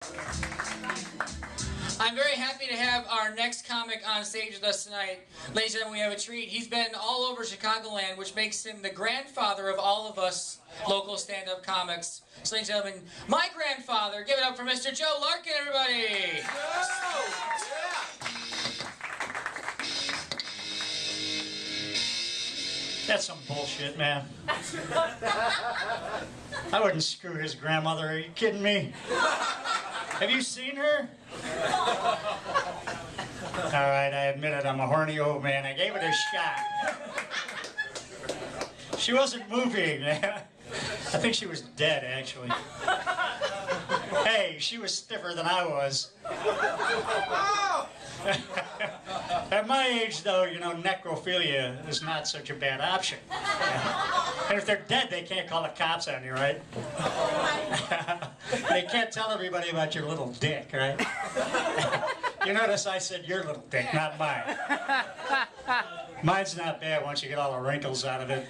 I'm very happy to have our next comic on stage with us tonight. Ladies and gentlemen, we have a treat. He's been all over Chicagoland, which makes him the grandfather of all of us local stand-up comics. So, ladies and gentlemen, my grandfather, give it up for Mr. Joe Larkin, everybody! That's some bullshit, man. I wouldn't screw his grandmother. Are you kidding me? Have you seen her? All right, I admit it. I'm a horny old man. I gave it a shot. She wasn't moving, man. I think she was dead, actually. Hey, she was stiffer than I was. At my age, though, you know, necrophilia is not such a bad option. And if they're dead, they can't call the cops on you, right? They can't tell everybody about your little dick, right? You notice I said your little dick, not mine. Mine's not bad once you get all the wrinkles out of it.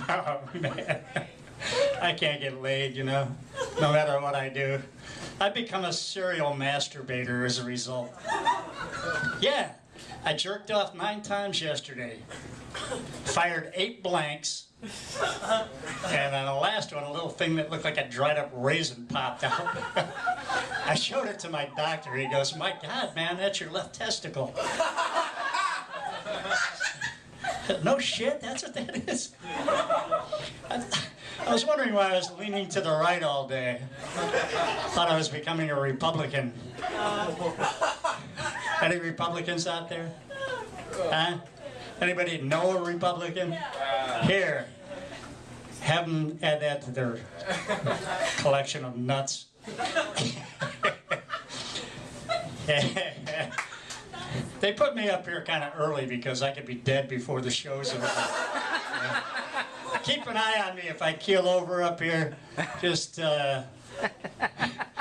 Oh, man. I can't get laid, you know, no matter what I do. I've become a serial masturbator as a result. Yeah, I jerked off 9 times yesterday. Fired 8 blanks. And on the last one, a little thing that looked like a dried up raisin popped out. I showed it to my doctor. He goes, "My God, man, that's your left testicle." No shit, that's what that is. I was wondering why I was leaning to the right all day. Thought I was becoming a Republican. Any Republicans out there? Huh? Anybody know a Republican? Here, have them add that to their collection of nuts. They put me up here kind of early because I could be dead before the show's over. Keep an eye on me if I keel over up here. Just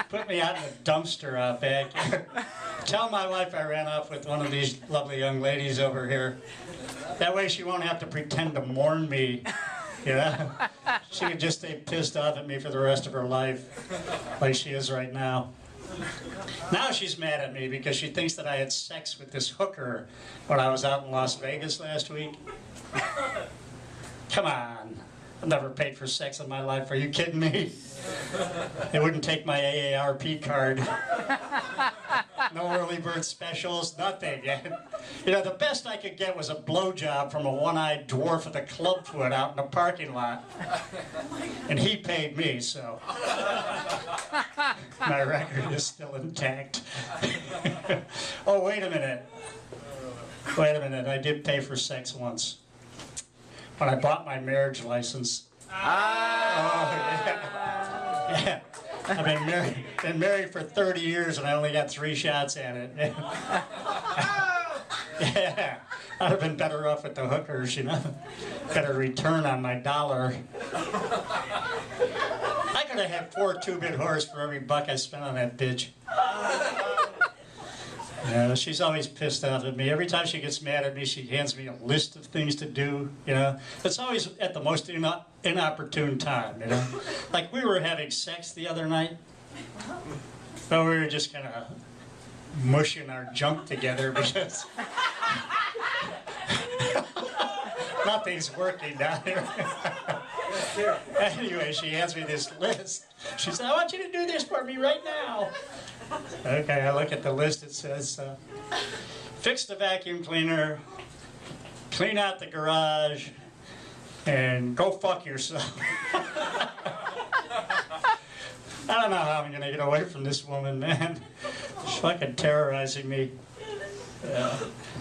put me out in the dumpster out back here. Tell my wife I ran off with one of these lovely young ladies over here. That way she won't have to pretend to mourn me. You know? She could just stay pissed off at me for the rest of her life, like she is right now. Now she's mad at me because she thinks that I had sex with this hooker when I was out in Las Vegas last week. Come on. I've never paid for sex in my life. Are you kidding me? They wouldn't take my AARP card. No early bird specials, nothing. You know, the best I could get was a blowjob from a one-eyed dwarf with a clubfoot out in the parking lot. And he paid me, so my record is still intact. Oh, wait a minute. Wait a minute. I did pay for sex once. When I bought my marriage license. Oh, yeah. Yeah. I've been married for 30 years and I only got 3 shots at it. Yeah. I'd have been better off with the hookers, you know. Got a return on my dollar. I could have had 4 2-bit whores for every buck I spent on that bitch. Yeah, she's always pissed off at me. Every time she gets mad at me, she hands me a list of things to do, you know. It's always at the most inopportune time, you know. Like we were having sex the other night. So we were just kind of mushing our junk together because nothing's working down here. Anyway, she hands me this list. She said, "I want you to do this for me right now." Okay, I look at the list. It says, fix the vacuum cleaner, clean out the garage, and go fuck yourself. I don't know how I'm going to get away from this woman, man. She's fucking terrorizing me.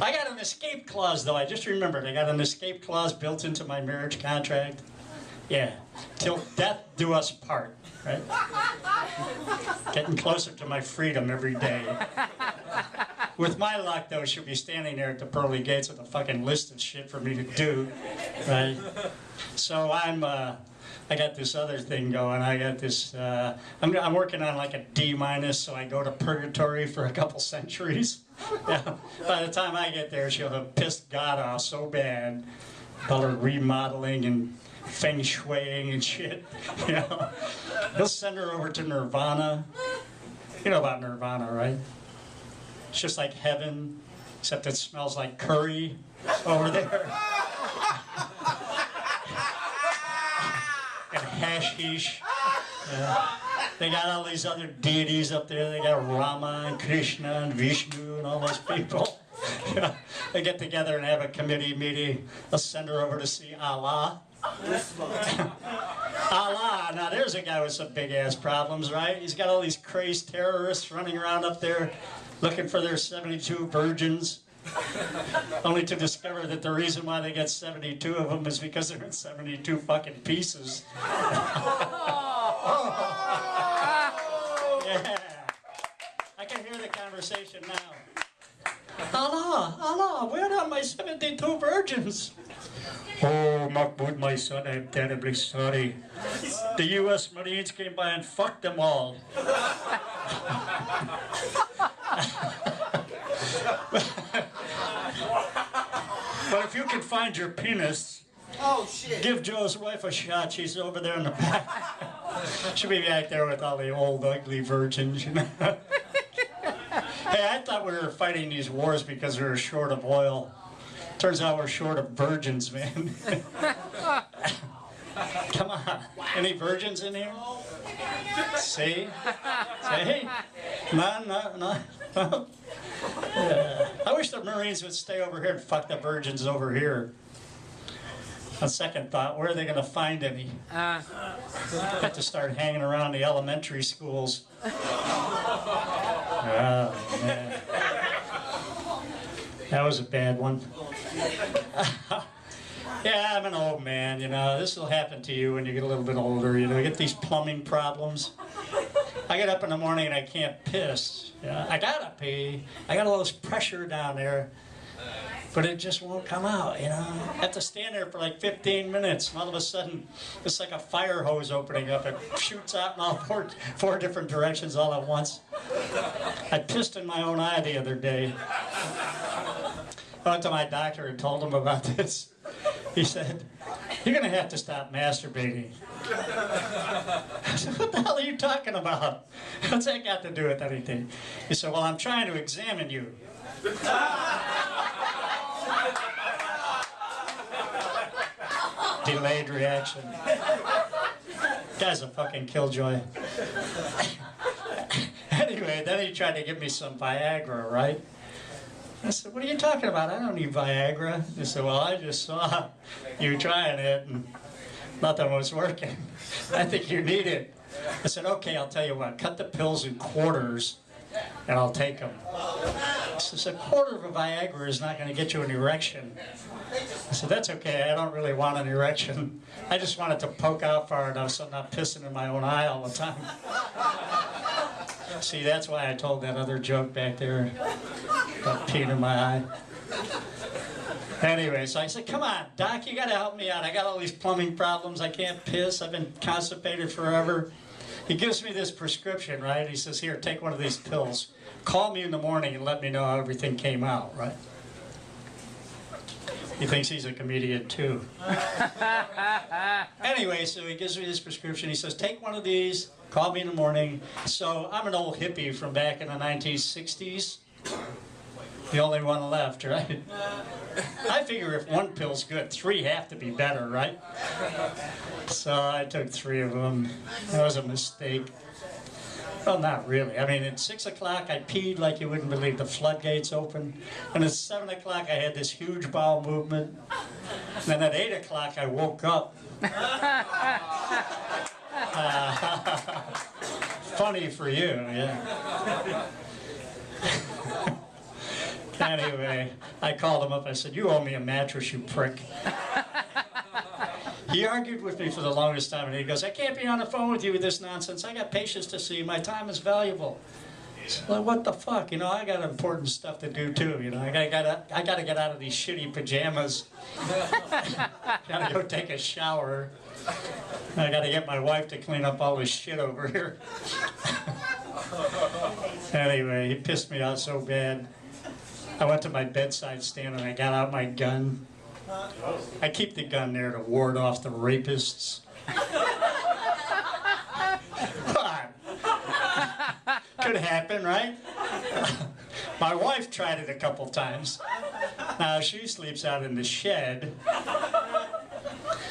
I got an escape clause, though. I just remembered. I got an escape clause built into my marriage contract. Yeah, till death do us part, right? Getting closer to my freedom every day. With my luck, though, she'll be standing there at the pearly gates with a fucking list of shit for me to do, right? So I got this other thing going. I got this, I'm working on like a D-, so I go to purgatory for a couple centuries. Yeah. By the time I get there, she'll have pissed God off so bad about her remodeling and feng shuiing and shit, you know. He'll send her over to Nirvana. You know about Nirvana, right? It's just like heaven, except it smells like curry over there. And hashish. Yeah. They got all these other deities up there. They got Rama and Krishna and Vishnu and all those people. Yeah. They get together and have a committee meeting. They'll send her over to see Allah. Allah, now there's a guy with some big ass problems, right? He's got all these crazed terrorists running around up there looking for their 72 virgins, only to discover that the reason why they get 72 of them is because they're in 72 fucking pieces. Yeah, I can hear the conversation now. Allah, Allah, where are my 72 virgins? Oh, Mahmoud, my son, I'm terribly sorry. The U.S. Marines came by and fucked them all. But if you can find your penis, oh, shit. Give Joe's wife a shot. She's over there in the back. She'll be back there with all the old, ugly virgins, you know. Hey, I thought we were fighting these wars because we were short of oil. Turns out we're short of virgins, man. Come on. Any virgins in here? See? See? No. Yeah. I wish the Marines would stay over here and fuck the virgins over here. On second thought, where are they going to find any? Have to start hanging around the elementary schools. Oh, man. That was a bad one. Yeah, I'm an old man, you know. This will happen to you when you get a little bit older, you know. You get these plumbing problems. I get up in the morning and I can't piss. You know? I gotta pee. I got all this pressure down there. But it just won't come out, you know. I have to stand there for like 15 minutes, and all of a sudden, it's like a fire hose opening up. It shoots out in all four different directions all at once. I pissed in my own eye the other day. I went to my doctor and told him about this. He said, "You're going to have to stop masturbating." I said, "What the hell are you talking about? What's that got to do with anything?" He said, "Well, I'm trying to examine you." Delayed reaction. Guy's a fucking killjoy. Anyway, then he tried to give me some Viagra, right? I said, "What are you talking about? I don't need Viagra." He said, "Well, I just saw you trying it and nothing was working. I think you need it." I said, "Okay, I'll tell you what. Cut the pills in quarters and I'll take them." He says, "A quarter of a Viagra is not going to get you an erection." I said, "That's okay. I don't really want an erection. I just want it to poke out far enough so I'm not pissing in my own eye all the time." See, that's why I told that other joke back there about peeing in my eye. Anyway, so I said, "Come on, Doc, you got to help me out. I got all these plumbing problems. I can't piss. I've been constipated forever." He gives me this prescription, right? He says, "Here, take one of these pills. Call me in the morning and let me know how everything came out," right? He thinks he's a comedian too. Anyway, so he gives me this prescription. He says, "Take one of these, call me in the morning." So I'm an old hippie from back in the 1960s. The only one left, right? I figure if one pill's good, 3 have to be better, right? So I took 3 of them. That was a mistake. Well, not really. I mean, at 6 o'clock, I peed like you wouldn't believe. The floodgates opened. And at 7 o'clock, I had this huge bowel movement. And then at 8 o'clock, I woke up. Funny for you, yeah. Anyway, I called him up. I said, "You owe me a mattress, you prick." He argued with me for the longest time, and he goes, "I can't be on the phone with you with this nonsense. I got patients to see. My time is valuable." So, well, what the fuck? You know, I got important stuff to do too. You know, I gotta get out of these shitty pajamas. Gotta go take a shower. I gotta get my wife to clean up all this shit over here. Anyway, he pissed me out so bad. I went to my bedside stand and I got out my gun. I keep the gun there to ward off the rapists. Could happen, right? My wife tried it a couple times. Now she sleeps out in the shed.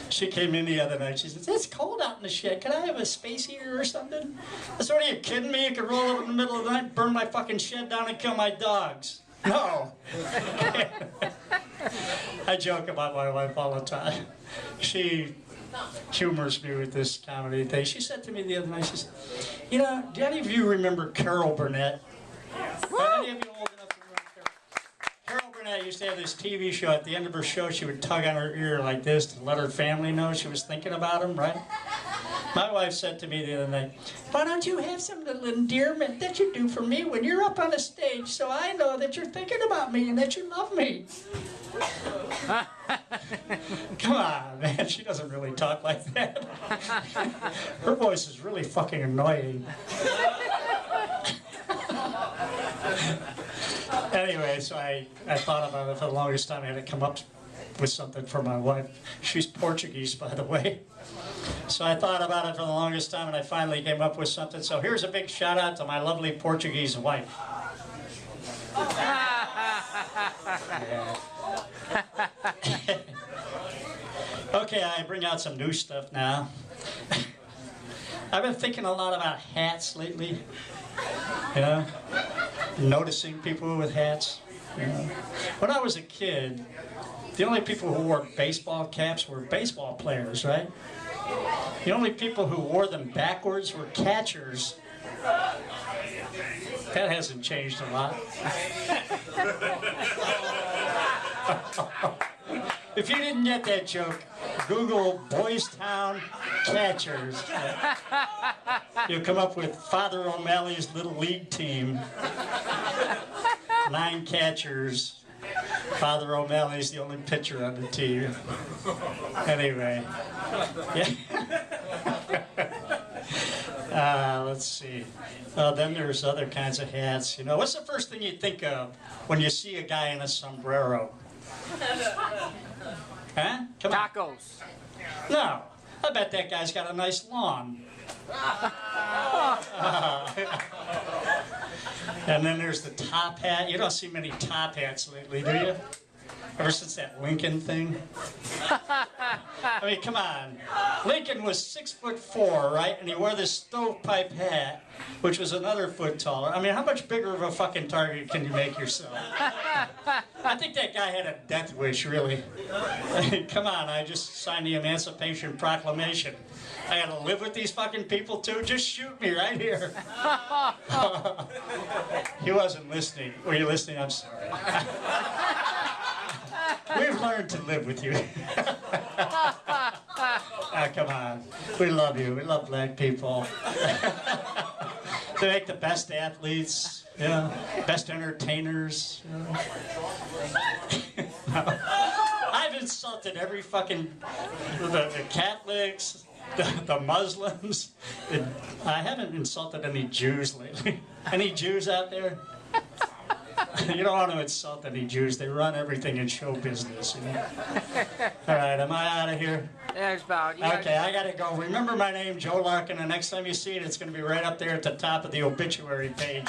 She came in the other night. She says, "It's cold out in the shed. Can I have a space heater or something?" I said, "What are you kidding me? You could roll up in the middle of the night, burn my fucking shed down, and kill my dogs." No. I joke about my wife all the time. She humors me with this comedy thing. She said to me the other night, she said, "You know, do any of you remember Carol Burnett?" Are any of you old enough to remember Carol? Carol Burnett used to have this TV show. At the end of her show, she would tug on her ear like this to let her family know she was thinking about them, right? My wife said to me the other night, "Why don't you have some little endearment that you do for me when you're up on a stage so I know that you're thinking about me and that you love me?" Come on, man. She doesn't really talk like that. Her voice is really fucking annoying. Anyway, so I thought about it for the longest time. I had to come up with something for my wife. She's Portuguese, by the way. So I thought about it for the longest time, and I finally came up with something. So here's a big shout out to my lovely Portuguese wife. Yeah. Okay, I bring out some new stuff now. I've been thinking a lot about hats lately. You know, noticing people with hats. You know, when I was a kid, the only people who wore baseball caps were baseball players, right? The only people who wore them backwards were catchers. That hasn't changed a lot. If you didn't get that joke, Google Boys Town catchers. You'll come up with Father O'Malley's Little League team. 9 catchers. Father O'Malley's the only pitcher on the team. Anyway. Yeah. Let's see. Then there's other kinds of hats. You know, what's the first thing you think of when you see a guy in a sombrero? Huh? Come on. Tacos. No. I bet that guy's got a nice lawn. And then there's the top hat. You don't see many top hats lately, do you? Ever since that Lincoln thing? I mean, come on. Lincoln was 6'4", right? And he wore this stovepipe hat, which was another foot taller. I mean, how much bigger of a fucking target can you make yourself? I think that guy had a death wish, really. I mean, come on, I just signed the Emancipation Proclamation. I gotta live with these fucking people too? Just shoot me right here. He wasn't listening. Were you listening? I'm sorry. We've learned to live with you. Ah, come on. We love you. We love black people. They make the best athletes, you know, best entertainers. You know. I've insulted every fucking, the Catholics, the Muslims. I haven't insulted any Jews lately. Any Jews out there? You don't want to insult any Jews. They run everything in show business. You know? All right, am I out of here? There's about. Okay, I gotta go. Remember my name, Joe Larkin. The next time you see it, it's going to be right up there at the top of the obituary page.